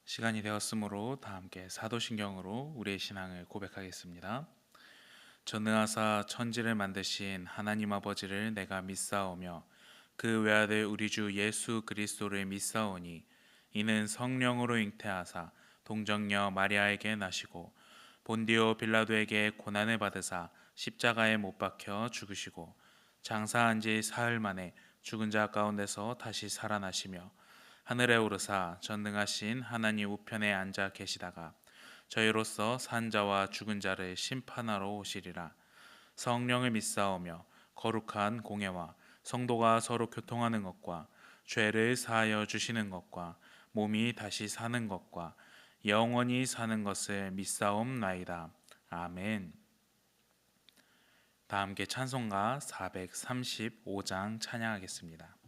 시간이 되었으므로 다 함께 사도신경으로 우리의 신앙을 고백하겠습니다. 전능하사 천지를 만드신 하나님 아버지를 내가 믿사오며 그 외아들 우리 주 예수 그리스도를 믿사오니 이는 성령으로 잉태하사 동정녀 마리아에게 나시고 본디오 빌라도에게 고난을 받으사 십자가에 못 박혀 죽으시고 장사한 지 사흘 만에 죽은 자 가운데서 다시 살아나시며 하늘에 오르사 전능하신 하나님 우편에 앉아 계시다가 저희로서 산 자와 죽은 자를 심판하러 오시리라. 성령을 믿사오며 거룩한 공예와 성도가 서로 교통하는 것과 죄를 사하여 주시는 것과 몸이 다시 사는 것과 영원히 사는 것을 믿사옵나이다. 아멘. 다 함께 찬송가 435장 찬양하겠습니다.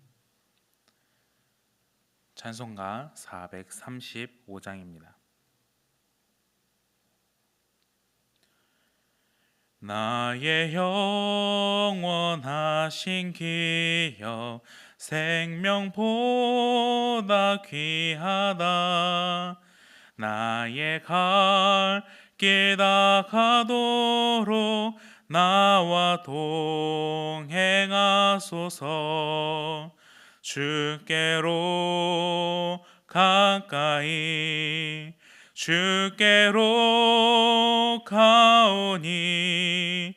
찬송가 435장입니다. 나의 영원하신 기여 생명보다 귀하다. 나의 갈 길 다 가도록 나와 동행하소서. 주께로 가까이 주께로 가오니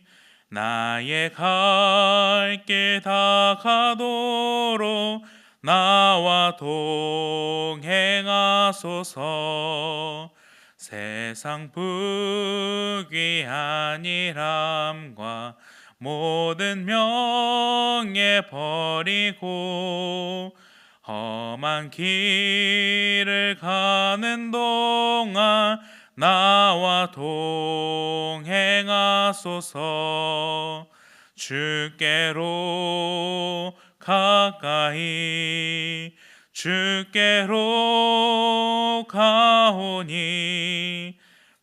나의 갈 길 다 가도록 나와 동행하소서. 세상 부귀한 일함과 모든 명예 버리고 험한 길을 가는 동안 나와 동행하소서. 주께로 가까이 주께로 가오니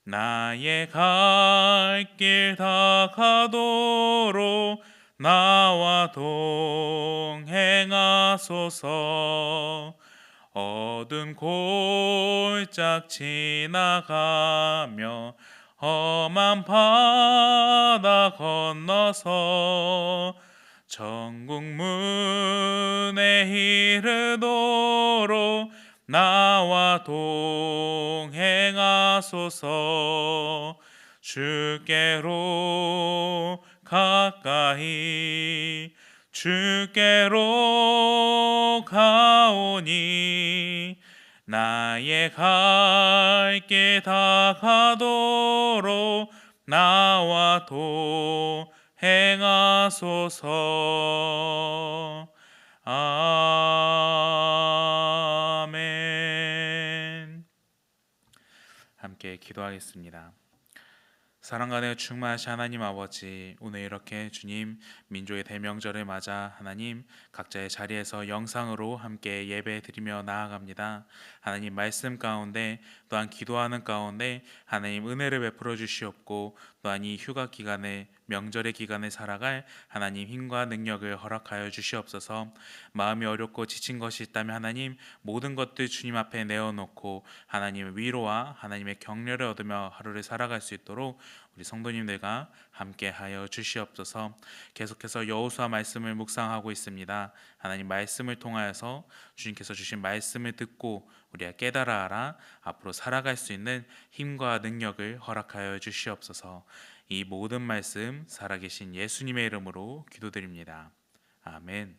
나의 갈 길 다 가도록 나와 동행하소서. 어두운 골짝 지나가며 험한 바다 건너서 천국 문에 이르도록 나와 동행하소서. 주께로 가까이 주께로 가오니 나의 갈 길 다 가도록 나와 동행하소서. 아멘. 함께 기도하겠습니다. 사랑과 은혜가 충만하신 하나님 아버지, 오늘 이렇게 주님 민족의 대명절을 맞아 하나님 각자의 자리에서 영상으로 함께 예배 드리며 나아갑니다. 하나님 말씀 가운데 또한 기도하는 가운데 하나님 은혜를 베풀어 주시옵고 또한 이 휴가 기간에 명절의 기간을 살아갈 하나님 힘과 능력을 허락하여 주시옵소서. 마음이 어렵고 지친 것이 있다면 하나님 모든 것들 주님 앞에 내어놓고 하나님의 위로와 하나님의 격려를 얻으며 하루를 살아갈 수 있도록 우리 성도님들과 함께하여 주시옵소서. 계속해서 여호수아 말씀을 묵상하고 있습니다. 하나님 말씀을 통하여서 주님께서 주신 말씀을 듣고 우리가 깨달아 알아 앞으로 살아갈 수 있는 힘과 능력을 허락하여 주시옵소서. 이 모든 말씀 살아계신 예수님의 이름으로 기도드립니다. 아멘.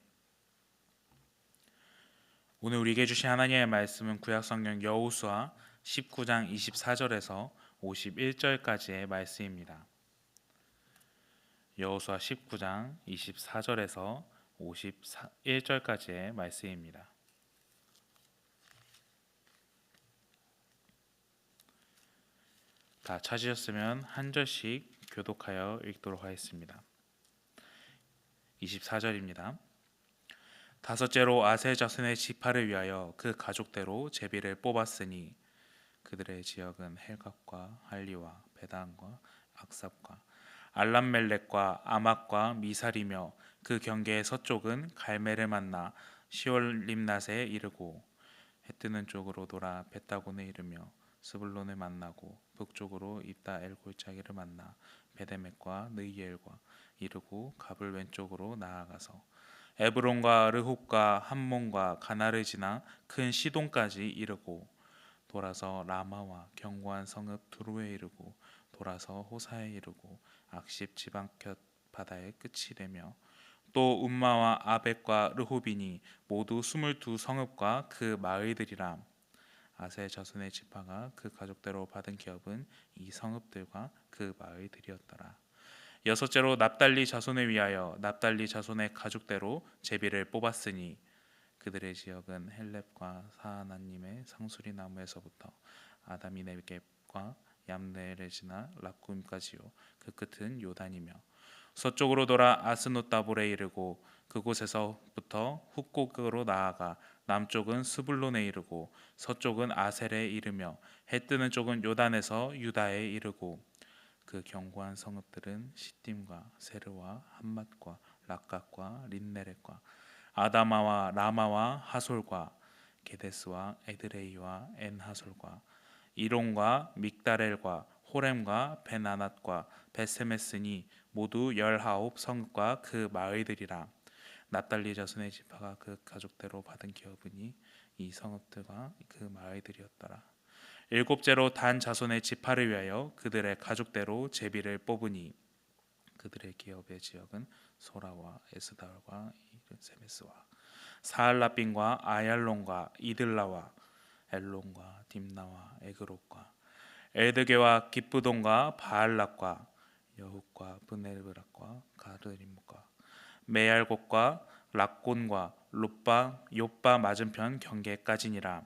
오늘 우리에게 주신 하나님의 말씀은 구약성경 여호수아 19장 24절에서 51절까지의 말씀입니다. 여호수아 19장 24절에서 51절까지의 말씀입니다. 다 찾으셨으면 한 절씩 교독하여 읽도록 하겠습니다. 24절입니다. 다섯째로 아셀 자손의 지파를 위하여 그 가족대로 제비를 뽑았으니 그들의 지역은 헬갑과 할리와 베단과 악삽과 알람멜렉과 아막과 미살이며 그 경계의 서쪽은 갈멜을 만나 시올림낫에 이르고 해 뜨는 쪽으로 돌아 벳다곤에 이르며 스불론을 만나고 북쪽으로 입다 엘골짜기를 만나 베데맥과 느이엘과 이르고 갑을 왼쪽으로 나아가서 에브론과 르홉과 함몬과 가나를 지나 큰 시돈까지 이르고 돌아서 라마와 견고한 성읍 두루에 이르고 돌아서 호사에 이르고 악십 지방곁 바다의 끝이 되며 또 움마와 아벡과 르호빈이 모두 22 성읍과 그 마을들이라. 아셀 자손의 지파가 그 가족대로 받은 기업은 이 성읍들과 그 마을들이었더라. 여섯째로 납달리 자손을 위하여 납달리 자손의 가족대로 제비를 뽑았으니 그들의 지역은 헬렙과 사하나님의 상수리 나무에서부터 아다미 네겝과 얌네를 지나 랍굼까지요. 그 끝은 요단이며 서쪽으로 돌아 아스노다볼에 이르고 그곳에서부터 훅곡으로 나아가 남쪽은 스불론에 이르고 서쪽은 아셀에 이르며 해 뜨는 쪽은 요단에서 유다에 이르고 그 견고한 성읍들은 시딤과 세르와 함맛과 락각과 린네렛과 아다마와 라마와 하솔과 게데스와 에드레이와 엔하솔과 이론과 믹다렐과 호렘과 베나낫과 베세메스니 모두 19 성읍과 그 마을들이라. 납달리 자손의 지파가 그 가족대로 받은 기업이니 이 성읍들과 그 마을들이었더라. 일곱째로 단 자손의 지파를 위하여 그들의 가족대로 제비를 뽑으니 그들의 기업의 지역은 소라와 에스달과 이르세메스와 사알라빈과 아얄론과 이들라와 엘론과 딥나와 에그롯과 엘드게와 기쁘돈과 바알락과 여훗과 브네르락과 가르림과 메알곡과 락곤과 롯바 요빠 맞은편 경계까지니라.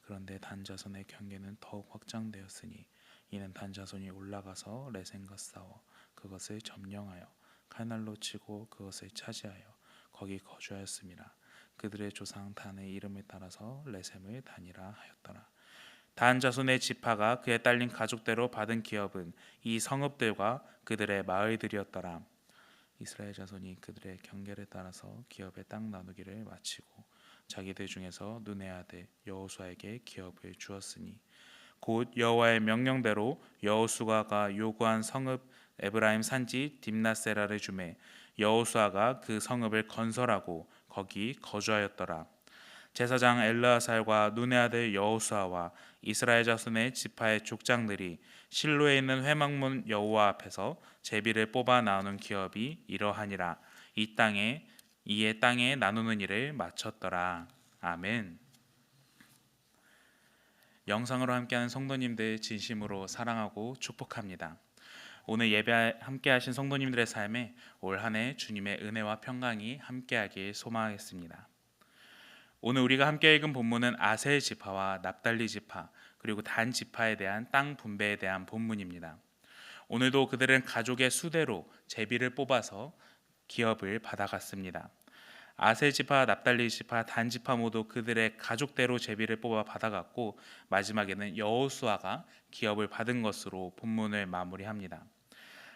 그런데 단 자손의 경계는 더욱 확장되었으니 이는 단 자손이 올라가서 레센과 싸워 그것을 점령하여 칼날로 치고 그것을 차지하여 거기 거주하였음이라. 그들의 조상 단의 이름을 따라서 레셈을 단이라 하였더라. 단 자손의 지파가 그에 딸린 가족대로 받은 기업은 이 성읍들과 그들의 마을들이었더라. 이스라엘 자손이 그들의 경계를 따라서 기업의 땅 나누기를 마치고 자기들 중에서 눈의 아들 여호수아에게 기업을 주었으니 곧 여호와의 명령대로 여호수아가 요구한 성읍 에브라임 산지 딥나세라를 주매 여호수아가 그 성읍을 건설하고 거기 거주하였더라. 제사장 엘르아살과 눈의 아들 여호수아와 이스라엘 자손의 지파의 족장들이 실로에 있는 회막문 여호와 앞에서 제비를 뽑아 나누는 기업이 이러하니라. 이에 땅에 나누는 일을 마쳤더라. 아멘. 영상으로 함께하는 성도님들 진심으로 사랑하고 축복합니다. 오늘 예배 함께하신 성도님들의 삶에 올 한 해 주님의 은혜와 평강이 함께하길 소망하겠습니다. 오늘 우리가 함께 읽은 본문은 아셀 지파와 납달리 지파 그리고 단 지파에 대한 땅 분배에 대한 본문입니다. 오늘도 그들은 가족의 수대로 제비를 뽑아서 기업을 받아갔습니다. 아셀 지파, 납달리 지파, 단 지파 모두 그들의 가족대로 제비를 뽑아 받아갔고 마지막에는 여호수아가 기업을 받은 것으로 본문을 마무리합니다.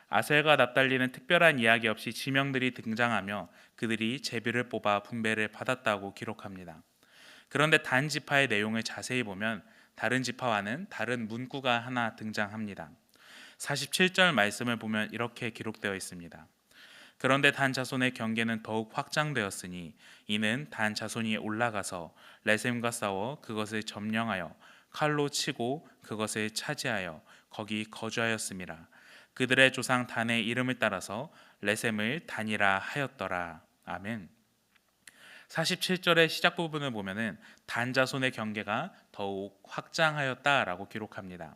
아셀과 납달리는 특별한 이야기 없이 지명들이 등장하며 그들이 제비를 뽑아 분배를 받았다고 기록합니다. 그런데 단 지파의 내용을 자세히 보면 다른 지파와는 다른 문구가 하나 등장합니다. 47절 말씀을 보면 이렇게 기록되어 있습니다. 그런데 단 자손의 경계는 더욱 확장되었으니 이는 단 자손이 올라가서 레셈과 싸워 그것을 점령하여 칼로 치고 그것을 차지하여 거기 거주하였음이라. 그들의 조상 단의 이름을 따라서 레셈을 단이라 하였더라. 아멘. 47절의 시작 부분을 보면은 단 자손의 경계가 더욱 확장하였다라고 기록합니다.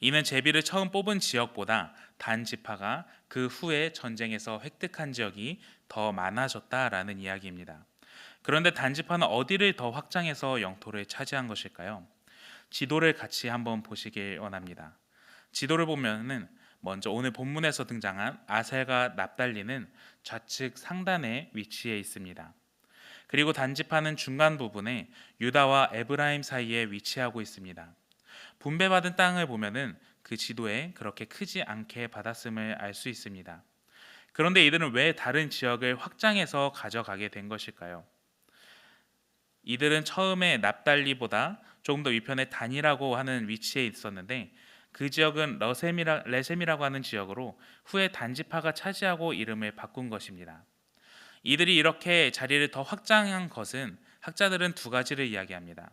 이는 제비를 처음 뽑은 지역보다 단 지파가 그 후에 전쟁에서 획득한 지역이 더 많아졌다라는 이야기입니다. 그런데 단 지파는 어디를 더 확장해서 영토를 차지한 것일까요? 지도를 같이 한번 보시길 원합니다. 지도를 보면은 먼저 오늘 본문에서 등장한 아셀과 납달리는 좌측 상단에 위치해 있습니다. 그리고 단 지파는 중간 부분에 유다와 에브라임 사이에 위치하고 있습니다. 분배받은 땅을 보면은 그 지도에 그렇게 크지 않게 받았음을 알 수 있습니다. 그런데 이들은 왜 다른 지역을 확장해서 가져가게 된 것일까요? 이들은 처음에 납달리보다 조금 더 위편의 단이라고 하는 위치에 있었는데 그 지역은 레셈이라고 하는 지역으로 후에 단지파가 차지하고 이름을 바꾼 것입니다. 이들이 이렇게 자리를 더 확장한 것은 학자들은 두 가지를 이야기합니다.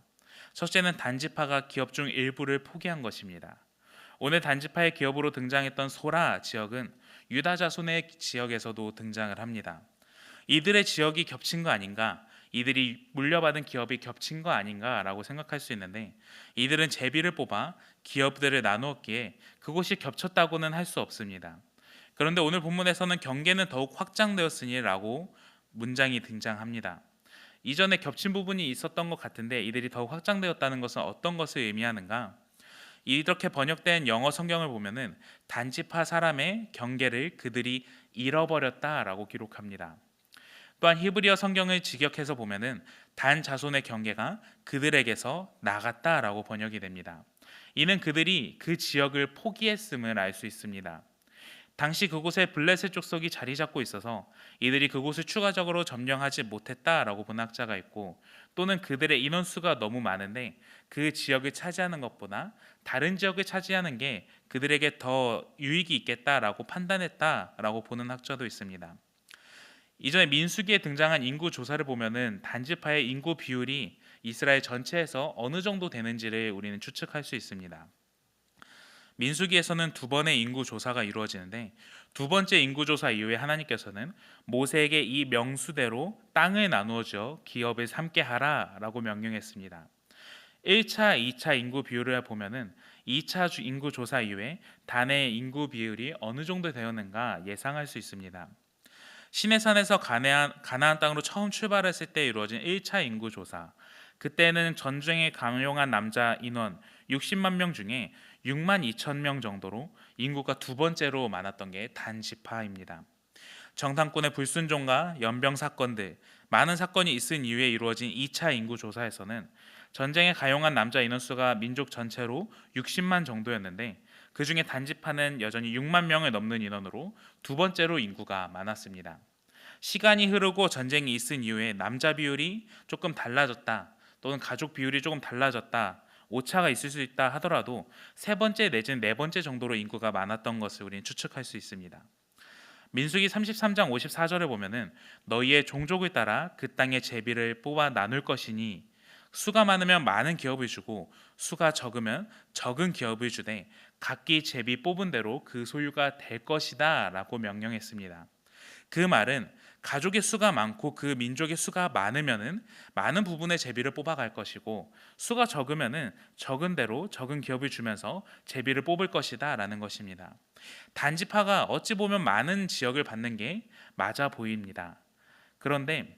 첫째는 단지파가 기업 중 일부를 포기한 것입니다. 오늘 단지파의 기업으로 등장했던 소라 지역은 유다 자손의 지역에서도 등장을 합니다. 이들의 지역이 겹친 거 아닌가? 이들이 물려받은 기업이 겹친 거 아닌가라고 생각할 수 있는데 이들은 제비를 뽑아 기업들을 나누었기에 그곳이 겹쳤다고는 할 수 없습니다. 그런데 오늘 본문에서는 경계는 더욱 확장되었으니라고 문장이 등장합니다. 이전에 겹친 부분이 있었던 것 같은데 이들이 더욱 확장되었다는 것은 어떤 것을 의미하는가? 이렇게 번역된 영어 성경을 보면은 단지파 사람의 경계를 그들이 잃어버렸다라고 기록합니다. 또한 히브리어 성경을 직역해서 보면은 단 자손의 경계가 그들에게서 나갔다라고 번역이 됩니다. 이는 그들이 그 지역을 포기했음을 알 수 있습니다. 당시 그곳에 블레셋 족속이 자리 잡고 있어서 이들이 그곳을 추가적으로 점령하지 못했다라고 본 학자가 있고, 또는 그들의 인원수가 너무 많은데 그 지역을 차지하는 것보다 다른 지역을 차지하는 게 그들에게 더 유익이 있겠다라고 판단했다라고 보는 학자도 있습니다. 이전에 민수기에 등장한 인구 조사를 보면은 단지파의 인구 비율이 이스라엘 전체에서 어느 정도 되는지를 우리는 추측할 수 있습니다. 민수기에서는 두 번의 인구 조사가 이루어지는데 두 번째 인구 조사 이후에 하나님께서는 모세에게 이 명수대로 땅을 나누어줘 기업을 삼게 하라라고 명령했습니다. 1차, 2차 인구 비율을 보면은 2차 인구 조사 이후에 단의 인구 비율이 어느 정도 되었는가 예상할 수 있습니다. 시내산에서 가나안 땅으로 처음 출발했을 때 이루어진 1차 인구 조사, 그때는 전쟁에 강용한 남자 인원 60만 명 중에 6만 2천 명 정도로 인구가 두 번째로 많았던 게 단지파입니다. 정탐꾼의 불순종과 연병 사건들, 많은 사건이 있은 이후에 이루어진 2차 인구 조사에서는 전쟁에 가용한 남자 인원수가 민족 전체로 60만 정도였는데 그 중에 단지파는 여전히 6만 명을 넘는 인원으로 두 번째로 인구가 많았습니다. 시간이 흐르고 전쟁이 있은 이후에 남자 비율이 조금 달라졌다, 또는 가족 비율이 조금 달라졌다, 오차가 있을 수 있다 하더라도 세 번째 내지는 네 번째 정도로 인구가 많았던 것을 우리는 추측할 수 있습니다. 민수기 33장 54절에 보면은 너희의 종족을 따라 그 땅의 제비를 뽑아 나눌 것이니 수가 많으면 많은 기업을 주고 수가 적으면 적은 기업을 주되 각기 제비 뽑은 대로 그 소유가 될 것이다 라고 명령했습니다. 그 말은 가족의 수가 많고 그 민족의 수가 많으면은 많은 부분의 제비를 뽑아갈 것이고 수가 적으면은 적은 대로 적은 기업을 주면서 제비를 뽑을 것이다 라는 것입니다. 단지파가 어찌 보면 많은 지역을 받는 게 맞아 보입니다. 그런데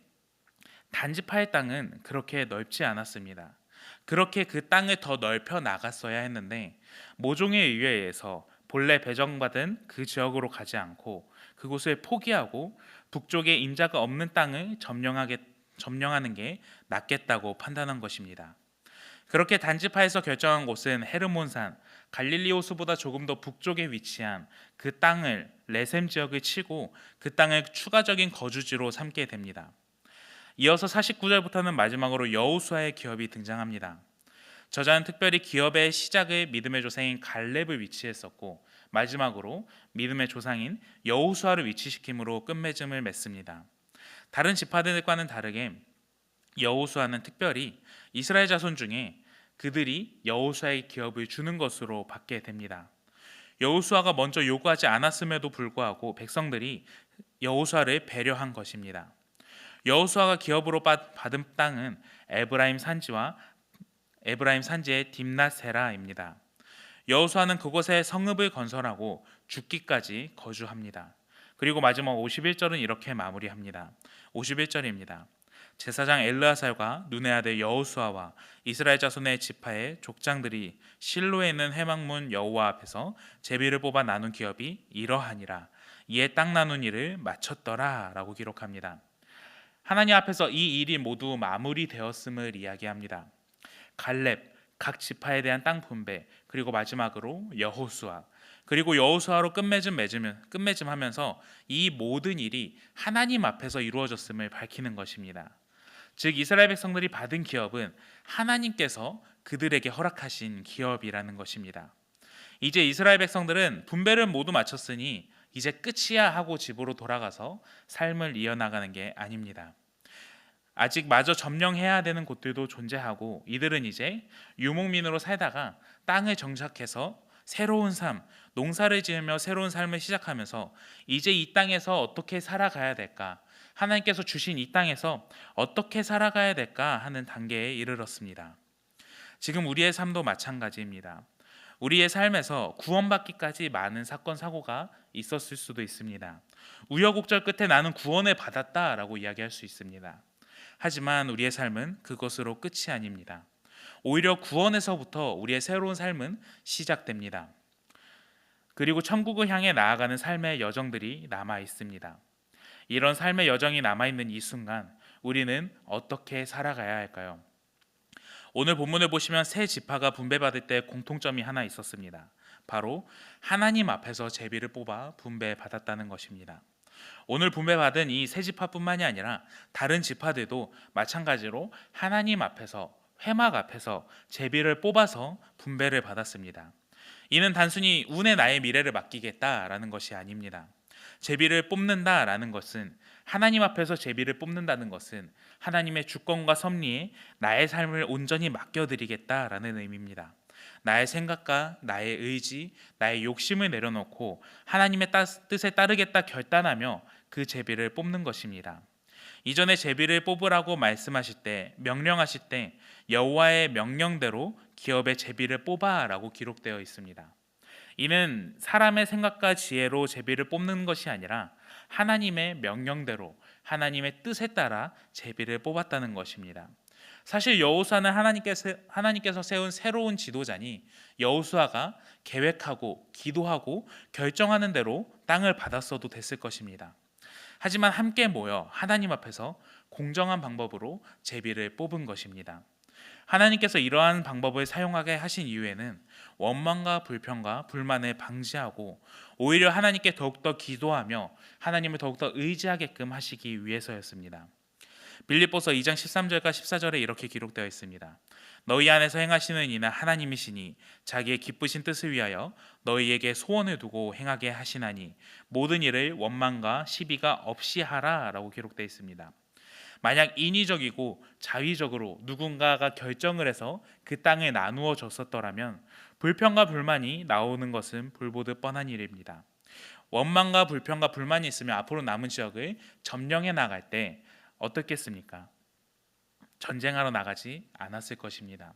단지파의 땅은 그렇게 넓지 않았습니다. 그렇게 그 땅을 더 넓혀 나갔어야 했는데 모종에 의해서 본래 배정받은 그 지역으로 가지 않고 그곳을 포기하고 북쪽에 인자가 없는 땅을 점령하는 게 낫겠다고 판단한 것입니다. 그렇게 단지파에서 결정한 곳은 헤르몬산, 갈릴리 호수보다 조금 더 북쪽에 위치한 그 땅을 레셈 지역을 치고 그 땅을 추가적인 거주지로 삼게 됩니다. 이어서 49절부터는 마지막으로 여호수아의 기업이 등장합니다. 저자는 특별히 기업의 시작을 믿음의 조상인 갈렙을 위치했었고 마지막으로 믿음의 조상인 여호수아를 위치시킴으로 끝맺음을 맺습니다. 다른 지파들과는 다르게 여호수아는 특별히 이스라엘 자손 중에 그들이 여호수아의 기업을 주는 것으로 받게 됩니다. 여호수아가 먼저 요구하지 않았음에도 불구하고 백성들이 여호수아를 배려한 것입니다. 여호수아가 기업으로 받은 땅은 에브라임 산지의 딥낫세라입니다. 여호수아는 그곳에 성읍을 건설하고 죽기까지 거주합니다. 그리고 마지막 51절은 이렇게 마무리합니다. 51절입니다. 제사장 엘르아살과 눈의 아들 여호수아와 이스라엘 자손의 지파의 족장들이 실로에 있는 회막문 여호와 앞에서 제비를 뽑아 나눈 기업이 이러하니라. 이에 땅 나눈 일을 마쳤더라 라고 기록합니다. 하나님 앞에서 이 일이 모두 마무리되었음을 이야기합니다. 갈렙, 각 지파에 대한 땅 분배, 그리고 마지막으로 여호수아, 그리고 여호수아로 끝맺음하면서 이 모든 일이 하나님 앞에서 이루어졌음을 밝히는 것입니다. 즉 이스라엘 백성들이 받은 기업은 하나님께서 그들에게 허락하신 기업이라는 것입니다. 이제 이스라엘 백성들은 분배를 모두 마쳤으니 이제 끝이야 하고 집으로 돌아가서 삶을 이어나가는 게 아닙니다. 아직 마저 점령해야 되는 곳들도 존재하고 이들은 이제 유목민으로 살다가 땅을 정착해서 새로운 삶, 농사를 지으며 새로운 삶을 시작하면서 이제 이 땅에서 어떻게 살아가야 될까? 하나님께서 주신 이 땅에서 어떻게 살아가야 될까 하는 단계에 이르렀습니다. 지금 우리의 삶도 마찬가지입니다. 우리의 삶에서 구원받기까지 많은 사건 사고가 있었을 수도 있습니다. 우여곡절 끝에 나는 구원을 받았다라고 이야기할 수 있습니다. 하지만 우리의 삶은 그것으로 끝이 아닙니다. 오히려 구원에서부터 우리의 새로운 삶은 시작됩니다. 그리고 천국을 향해 나아가는 삶의 여정들이 남아 있습니다. 이런 삶의 여정이 남아 있는 이 순간 우리는 어떻게 살아가야 할까요? 오늘 본문을 보시면 세 지파가 분배받을 때 공통점이 하나 있었습니다. 바로 하나님 앞에서 제비를 뽑아 분배받았다는 것입니다. 오늘 분배받은 이 세 지파뿐만이 아니라 다른 지파들도 마찬가지로 하나님 앞에서 회막 앞에서 제비를 뽑아서 분배를 받았습니다. 이는 단순히 운에 나의 미래를 맡기겠다라는 것이 아닙니다. 제비를 뽑는다라는 것은 하나님 앞에서 제비를 뽑는다는 것은 하나님의 주권과 섭리에 나의 삶을 온전히 맡겨드리겠다라는 의미입니다. 나의 생각과 나의 의지, 나의 욕심을 내려놓고 하나님의 뜻에 따르겠다 결단하며 그 제비를 뽑는 것입니다. 이전에 제비를 뽑으라고 말씀하실 때, 명령하실 때 여호와의 명령대로 기업의 제비를 뽑아라고 기록되어 있습니다. 이는 사람의 생각과 지혜로 제비를 뽑는 것이 아니라 하나님의 명령대로 하나님의 뜻에 따라 제비를 뽑았다는 것입니다. 사실 여호수아는 하나님께서 세운 새로운 지도자니 여호수아가 계획하고 기도하고 결정하는 대로 땅을 받았어도 됐을 것입니다. 하지만 함께 모여 하나님 앞에서 공정한 방법으로 제비를 뽑은 것입니다. 하나님께서 이러한 방법을 사용하게 하신 이유에는 원망과 불평과 불만을 방지하고 오히려 하나님께 더욱더 기도하며 하나님을 더욱더 의지하게끔 하시기 위해서였습니다. 빌립보서 2장 13절과 14절에 이렇게 기록되어 있습니다. 너희 안에서 행하시는 이는 하나님이시니 자기의 기쁘신 뜻을 위하여 너희에게 소원을 두고 행하게 하시나니 모든 일을 원망과 시비가 없이 하라 라고 기록되어 있습니다. 만약 인위적이고 자의적으로 누군가가 결정을 해서 그 땅을 나누어 줬었더라면 불평과 불만이 나오는 것은 불보듯 뻔한 일입니다. 원망과 불평과 불만이 있으면 앞으로 남은 지역을 점령해 나갈 때 어떻겠습니까? 전쟁하러 나가지 않았을 것입니다.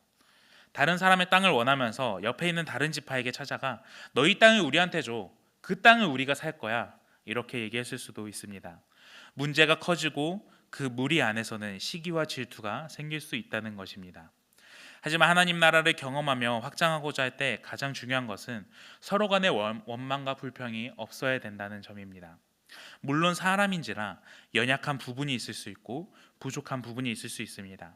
다른 사람의 땅을 원하면서 옆에 있는 다른 지파에게 찾아가 너희 땅을 우리한테 줘. 그 땅을 우리가 살 거야. 이렇게 얘기했을 수도 있습니다. 문제가 커지고 그 무리 안에서는 시기와 질투가 생길 수 있다는 것입니다. 하지만 하나님 나라를 경험하며 확장하고자 할 때 가장 중요한 것은 서로 간의 원망과 불평이 없어야 된다는 점입니다. 물론 사람인지라 연약한 부분이 있을 수 있고 부족한 부분이 있을 수 있습니다.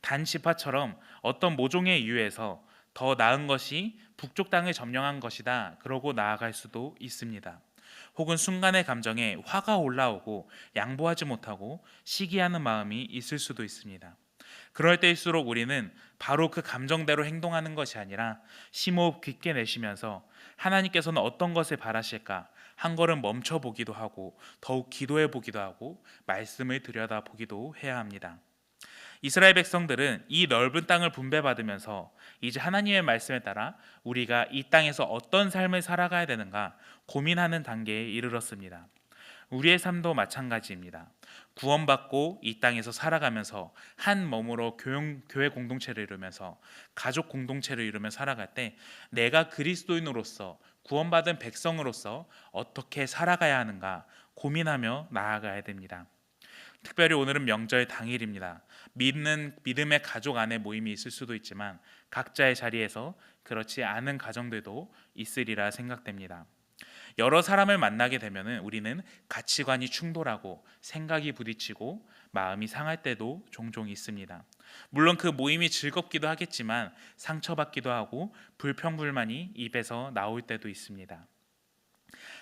단 지파처럼 어떤 모종의 이유에서 더 나은 것이 북쪽 땅을 점령한 것이다 그러고 나아갈 수도 있습니다. 혹은 순간의 감정에 화가 올라오고 양보하지 못하고 시기하는 마음이 있을 수도 있습니다. 그럴 때일수록 우리는 바로 그 감정대로 행동하는 것이 아니라 심호흡 깊게 내쉬면서 하나님께서는 어떤 것을 바라실까 한 걸음 멈춰 보기도 하고 더욱 기도해 보기도 하고 말씀을 들여다 보기도 해야 합니다. 이스라엘 백성들은 이 넓은 땅을 분배받으면서 이제 하나님의 말씀에 따라 우리가 이 땅에서 어떤 삶을 살아가야 되는가 고민하는 단계에 이르렀습니다. 우리의 삶도 마찬가지입니다. 구원받고 이 땅에서 살아가면서 한 몸으로 교회 공동체를 이루면서 가족 공동체를 이루며 살아갈 때 내가 그리스도인으로서 구원받은 백성으로서 어떻게 살아가야 하는가 고민하며 나아가야 됩니다. 특별히 오늘은 명절 당일입니다. 믿음의 가족 안에 모임이 있을 수도 있지만 각자의 자리에서 그렇지 않은 가정들도 있으리라 생각됩니다. 여러 사람을 만나게 되면 우리는 가치관이 충돌하고 생각이 부딪히고 마음이 상할 때도 종종 있습니다. 물론 그 모임이 즐겁기도 하겠지만 상처받기도 하고 불평불만이 입에서 나올 때도 있습니다.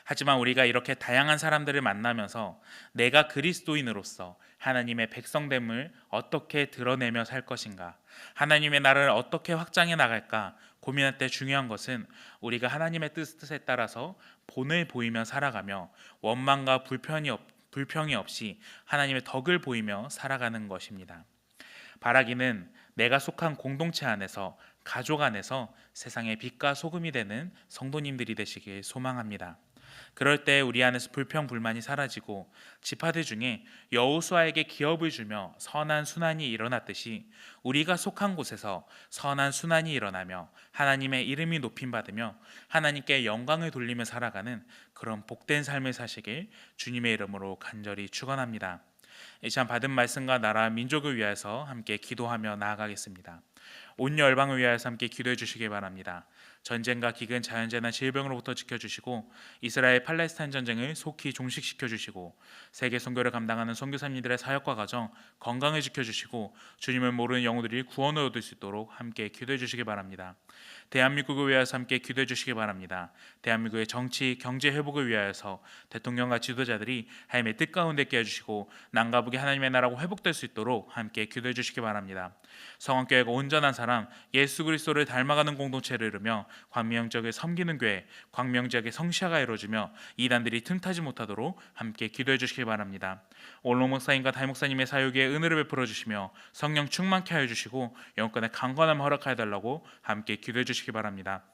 하지만 우리가 이렇게 다양한 사람들을 만나면서 내가 그리스도인으로서 하나님의 백성됨을 어떻게 드러내며 살 것인가, 하나님의 나라를 어떻게 확장해 나갈까 고민할 때 중요한 것은 우리가 하나님의 뜻에 따라서 본을 보이며 살아가며 원망과 불평이 없이 하나님의 덕을 보이며 살아가는 것입니다. 바라기는 내가 속한 공동체 안에서, 가족 안에서 세상의 빛과 소금이 되는 성도님들이 되시길 소망합니다. 그럴 때 우리 안에서 불평 불만이 사라지고 지파들 중에 여호수아에게 기업을 주며 선한 순환이 일어났듯이 우리가 속한 곳에서 선한 순환이 일어나며 하나님의 이름이 높임받으며 하나님께 영광을 돌리며 살아가는 그런 복된 삶을 사시길 주님의 이름으로 간절히 축원합니다. 이 시간 받은 말씀과 나라 민족을 위해서 함께 기도하며 나아가겠습니다. 온 열방을 위하여서 함께 기도해 주시기 바랍니다. 전쟁과 기근, 자연재난, 질병으로부터 지켜주시고 이스라엘 팔레스타인 전쟁을 속히 종식시켜 주시고 세계 선교를 감당하는 선교사님들의 사역과 가정 건강을 지켜주시고 주님을 모르는 영혼들이 구원을 얻을 수 있도록 함께 기도해 주시기 바랍니다. 대한민국을 위하여서 함께 기도해 주시기 바랍니다. 대한민국의 정치, 경제 회복을 위하여서 대통령과 지도자들이 하나님의 뜻 가운데 있게 해주시고 남과 북이 하나님의 나라가 회복될 수 있도록 함께 기도해 주시기 바랍니다. 성원교회가 온전한 사람, 예수 그리스도를 닮아가는 공동체를 이루며 광명지역을 섬기는 교회, 광명지역의 성시화가 이루어지며 이단들이 틈타지 못하도록 함께 기도해 주시기 바랍니다. 원로 목사님과 담임 목사님의 사역에 은혜를 베풀어 주시며 성령 충만케 하여 주시고 영권의 강건함 허락하여 달라고 함께 기도해 주시기 바랍니다.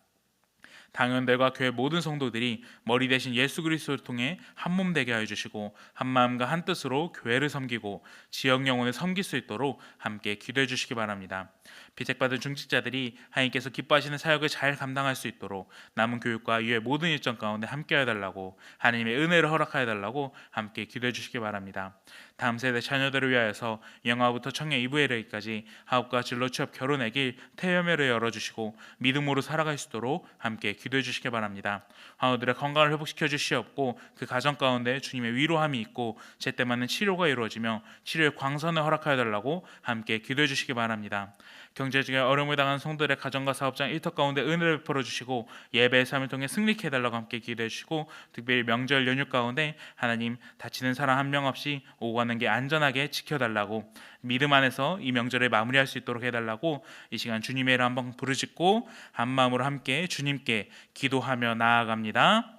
당연들과 교회 모든 성도들이 머리 대신 예수 그리스도를 통해 한 몸 되게 하여 주시고 한 마음과 한 뜻으로 교회를 섬기고 지역 영혼을 섬길 수 있도록 함께 기도해 주시기 바랍니다. 비책받은 중직자들이 하나님께서 기뻐하시는 사역을 잘 감당할 수 있도록 남은 교육과 이외 모든 일정 가운데 함께 해달라고 하나님의 은혜를 허락하여 달라고 함께 기도해 주시기 바랍니다. 다음 세대 자녀들을 위하여서 영아부터 청년 이브에르기까지 학업과 진로, 취업, 결혼의 길, 태여매를 열어주시고 믿음으로 살아갈 수 있도록 함께 기도해 주시기 바랍니다. 환우들의 건강을 회복시켜 주시옵고 그 가정 가운데 주님의 위로함이 있고 제때 맞는 치료가 이루어지며 치료의 광선을 허락하여 달라고 함께 기도해 주시기 바랍니다. 경제적인 어려움을 당한 성도들의 가정과 사업장 일터 가운데 은혜를 베풀어 주시고 예배의 삶을 통해 승리케 해달라고 함께 기도해 주시고 특별히 명절 연휴 가운데 하나님 다치는 사람 한 명 없이 오고 가는 게 안전하게 지켜달라고 믿음 안에서 이 명절을 마무리할 수 있도록 해달라고 이 시간 주님의 이름 한번 부르짖고 한 마음으로 함께 주님께 기도하며 나아갑니다.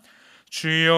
주여,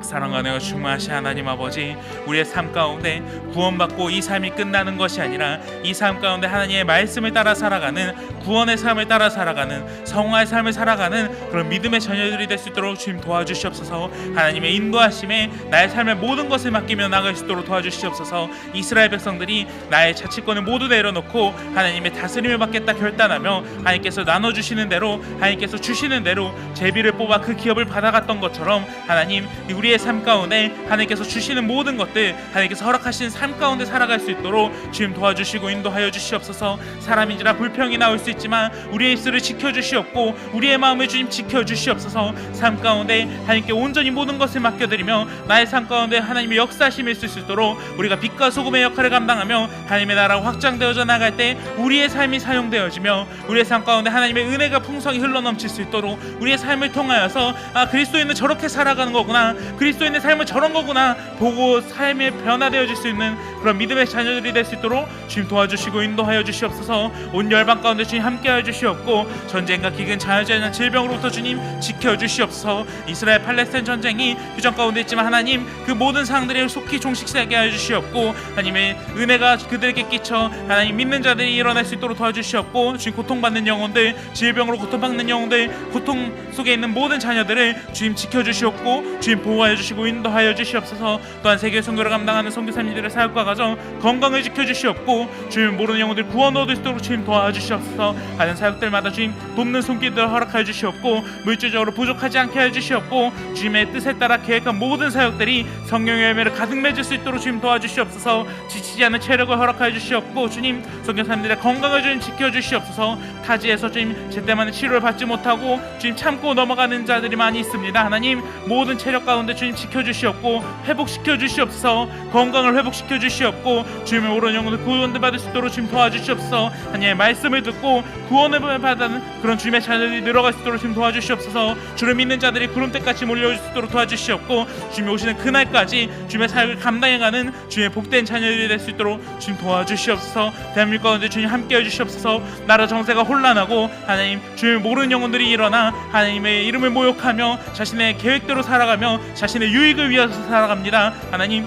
사랑과 은혜가 충만하신 하나님 아버지, 우리의 삶 가운데 구원받고 이 삶이 끝나는 것이 아니라 이 삶 가운데 하나님의 말씀을 따라 살아가는 구원의 삶을 따라 살아가는 성화의 삶을 살아가는 그런 믿음의 자녀들이 될 수 있도록 주님 도와주시옵소서. 하나님의 인도하심에 나의 삶의 모든 것을 맡기며 나갈 수 있도록 도와주시옵소서. 이스라엘 백성들이 나의 자치권을 모두 내려놓고 하나님의 다스림을 받겠다 결단하며 하나님께서 나눠주시는 대로, 하나님께서 주시는 대로 제비를 뽑아 그 기업을 받아갔던 것처럼 하나님 우리의 삶 가운데 하나님께서 주시는 모든 것들, 하나님께서 허락하신 삶 가운데 살아갈 수 있도록 주님 도와주시고 인도하여 주시옵소서. 사람인지라 불평이 나올 수 있지만 우리의 입술을 지켜주시옵고 우리의 마음을 주님 지켜주시옵소서. 삶 가운데 하나님께 온전히 모든 것을 맡겨드리며 나의 삶 가운데 하나님의 역사심이 있을 수 있도록 우리가 빛과 소금의 역할을 감당하며 하나님의 나라가 확장되어져 나갈 때 우리의 삶이 사용되어지며 우리의 삶 가운데 하나님의 은혜가 풍성히 흘러넘칠 수 있도록 우리의 삶을 통하여서 그리스도인은 저렇게 살아가는 거구나, 그리스도인의 삶은 저런 거구나 보고 삶이 변화되어질 수 있는 그런 믿음의 자녀들이 될 수 있도록 주님 도와주시고 인도하여 주시옵소서. 온 열방 가운데 주님 함께하여 주시옵고 전쟁과 기근, 자연재난, 질병으로부터 주님 지켜주시옵소서. 이스라엘 팔레스타인 전쟁이 휴전 가운데 있지만 하나님 그 모든 상황들을 속히 종식되게 하여 주시옵고 하나님의 은혜가 그들에게 끼쳐 하나님 믿는 자들이 일어날 수 있도록 도와주시옵고 주님 고통받는 영혼들, 질병으로 고통받는 영혼들, 고통 속에 있는 모든 자녀들을 주님 지켜주시옵고 주님 보호하여 주시고 인도하여 주시옵소서. 또한 세계 선교를 감당하는 선교사님들의 사역과 가정 건강을 지켜주시옵고 주님 모르는 영혼들 구원 얻을 수 있도록 주님 도와주시옵소서. 하는 사역들마다 주님 돕는 손길들 허락하여 주시옵고 물질적으로 부족하지 않게 하여 주시옵고 주님의 뜻에 따라 계획한 모든 사역들이 성령의 열매를 가득 맺을 수 있도록 주님 도와주시옵소서. 지치지 않는 체력을 허락하여 주시옵고 주님 선교사님들의 건강을 주님 지켜주시옵소서. 타지에서 주님 제때만은 치료를 받지 못하고 주님 참고 넘어가는 자들이 많이 있습니다. 하나님 모든 체력 가운데 주님 지켜주시옵고 회복시켜 주시옵소서. 건강을 회복시켜 주시옵고 주님의 오른 영혼을 구원을 받을 수 있도록 주님 도와주시옵소서. 하나님의 말씀을 듣고 구원을 받는 그런 주님의 자녀들이 늘어갈 수 있도록 주님 도와주시옵소서. 주를 믿는 자들이 구름대같이 몰려올 수 있도록 도와주시옵고 주님이 오시는 그날까지 주님의 사역을 감당해가는 주님의 복된 자녀들이 될 수 있도록 주님 도와주시옵소서. 대한민국 가운데 주님 함께해 주시옵소서. 나라 정세가 혼란하고 하나님 주님을 모르는 영혼들이 일어나 하나님의 이름을 모욕하며 자신의 계획대로 살아가며 자신의 유익을 위해서 살아갑니다. 하나님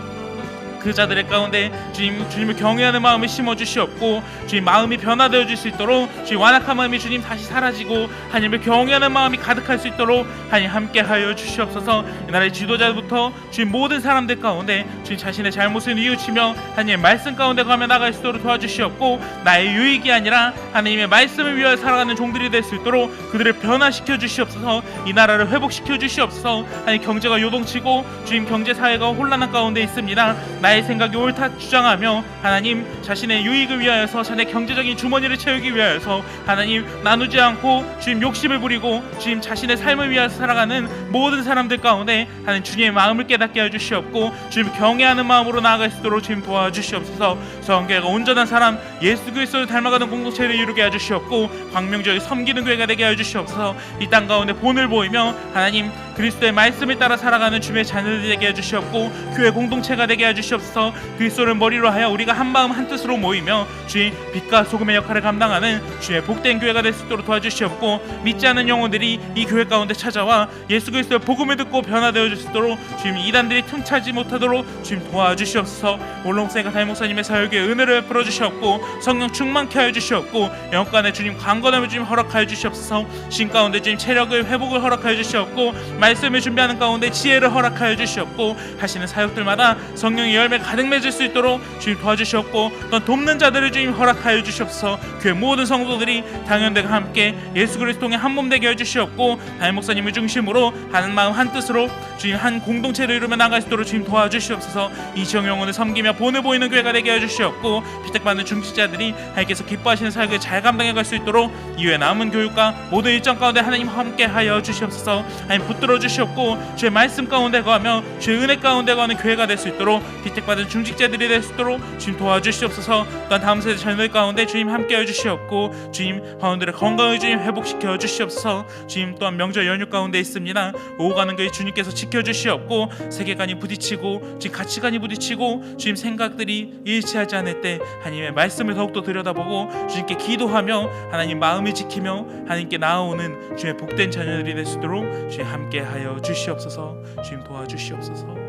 그 자들의 가운데 주님을 경외하는 마음을 심어주시옵고 주님 마음이 변화되어 줄 수 있도록 주님 완악한 마음이 주님 다시 사라지고 하나님을 경외하는 마음이 가득할 수 있도록 하나님 함께하여 주시옵소서. 이 나라의 지도자부터 주님 모든 사람들 가운데 주님 자신의 잘못을 뉘우치며 하나님의 말씀 가운데 가며 나갈 수 있도록 도와주시옵고 나의 유익이 아니라 하나님의 말씀을 위하여 살아가는 종들이 될 수 있도록 그들을 변화시켜 주시옵소서. 이 나라를 회복시켜 주시옵소서. 하나님 경제가 요동치고 주님 경제사회가 혼란한 가운데 있습니다. 나의 생각이 옳다 주장하며 하나님 자신의 유익을 위하여서 자신의 경제적인 주머니를 채우기 위하여서 하나님 나누지 않고 주님 욕심을 부리고 주님 자신의 삶을 위하여서 살아가는 모든 사람들 가운데 하나님 주님의 마음을 깨닫게 해주시옵고 주님 경외하는 마음으로 나아갈 수 있도록 주님 도와주시옵소서. 성교회가 온전한 사람 예수 그리스도를 닮아가는 공동체를 이루게 해주시옵고 광명절에 섬기는 교회가 되게 해주시옵소서. 이 땅 가운데 본을 보이며 하나님 그리스도의 말씀을 따라 살아가는 주님의 자녀들이 되게 해주시옵고 교회 공동체가 되게 해주시옵소서. 그리스도를 머리로 하여 우리가 한 마음 한 뜻으로 모이며 주의 빛과 소금의 역할을 감당하는 주의 복된 교회가 될 수 있도록 도와주시옵고 믿지 않는 영혼들이 이 교회 가운데 찾아와 예수 그리스도의 복음을 듣고 변화되어 줄 수 있도록 주님 이단들이 틈차지 못하도록 주님 도와주시옵소서. 올롱세가 다임목사님의 사역에 은혜를 풀어주시옵고 성령 충만케 하여 주시옵고 영간에 주님 강건함을 주님 허락하여 주시옵소서. 신 가운데 주님 체력을 회복을 허락하여 주시옵고 말씀을 준비하는 가운데 지혜를 허락하여 주시옵고 하시는 사역들마다 성령의 열매 가득 맺을 수 있도록 주님 도와주시옵고 또 돕는 자들을 주님 허락하여 주시옵소서. 교회 모든 성도들이 당연대가 함께 예수 그리스도의 한 몸 되게 해주시옵고 다임 목사님을 중심으로 한 마음 한 뜻으로 주님 한 공동체를 이루며 나갈 수 있도록 주님 도와주시옵소서. 이 지역 영혼을 섬기며 본을 보이는 교회가 되게 해주시옵고 피택받는 중직자들이 하나님께서 기뻐하시는 사역을 잘 감당해 갈 수 있도록 이후에 남은 교육과 모든 일정 가운데 하나님 함께 하여 주시옵소서. 하나님 붙들어 주시옵고 주의 말씀 가운데 거하며 주의 은혜 가운데 거하는 교회가 될 수 있도록 피택받은 중직자들이 될 수 있도록 주님 도와주시옵소서. 또한 다음 세대 자녀들 가운데 주님 함께 해주시옵고 주님 화원들의 건강을 주님 회복시켜 주시옵소서. 주님 또한 명절 연휴 가운데 있습니다. 오고 가는 교회 주님께서 지켜주시옵고 세계관이 부딪히고 주님 가치관이 부딪히고 주님 생각들이 일치하지 않을 때 하나님의 말씀을 더욱더 들여다보고 주님께 기도하며 하나님 마음을 지키며 하나님께 나아오는 주의 복된 자녀들이 될 수 있도록 주님 함께 하여 주시옵소서. 주님 도와주시옵소서.